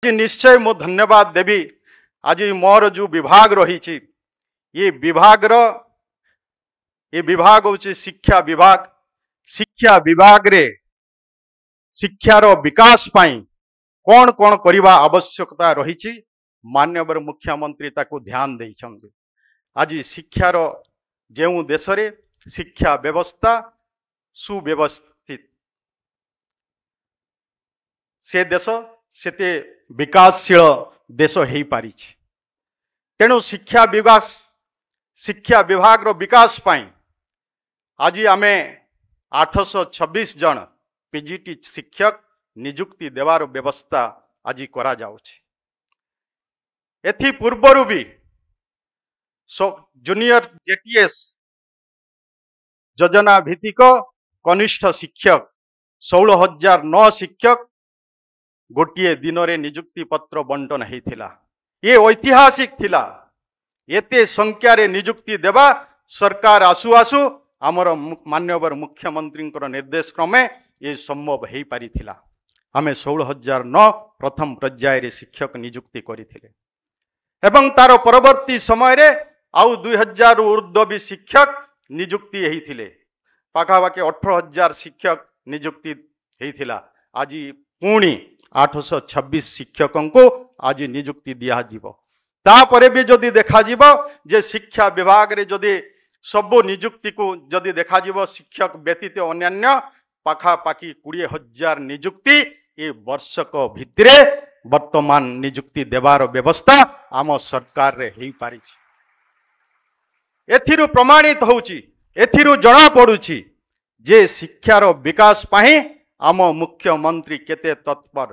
आज निश्चय मु धन्यवाद देवी। आज मोर जो विभाग रही ये विभाग हूँ शिक्षा विभाग। शिक्षा विभाग रे शिक्षार विकास पाई कौन कौन करने आवश्यकता रही माननीय मुख्यमंत्री ताकू ध्यान देइछन्ति। आज शिक्षार जो देश रे शिक्षा व्यवस्था सुव्यवस्थित से देश सेते विकासशील देश हो पारी। तेणु शिक्षा विभाग रो विकास पाई आज आमे 826 जन पीजीटी शिक्षक नियुक्ति देवार व्यवस्था आज करा जाउछि। एथि पूर्वरु भी जूनियर जेटीएस योजना भित्तिक कनिष्ठ शिक्षक 16,009 शिक्षक गोटे दिन रे नियुक्ति पत्र बंटन होता। ये ऐतिहासिक थिला। एते संख्या रे नियुक्ति देवा सरकार आसु आसु आमर माननीय मुख्यमंत्री निर्देश क्रमे ये संभव हो पारी थिला। आमे 16,009 प्रथम पर्याय रे शिक्षक नियुक्ति करिथिले एवं तार परवर्ती समय रे आउ 2000 ऊर्ध्व भी शिक्षक नियुक्ति होइथिले। पाखापाखि 18,000 शिक्षक नियुक्ति होइथिला। आज पुणी 826 शिक्षकों को आज नियुक्ति दिया जीवो। तापरे भी जदि देखा जीवो जे शिक्षा विभाग रे जदि सबो नियुक्ति को जदि देखा जीवो शिक्षक व्यतीत अन्यान्य पाखापाखि 20,000 नियुक्ति ये वर्षक भितरे वर्तमान नियुक्ति देवार व्यवस्था आम सरकार रे हेई पारी। एथिरु प्रमाणित होउची, एथिरु जणा पडुची जे शिक्षार विकास पाई आम मुख्यमंत्री केते तत्पर।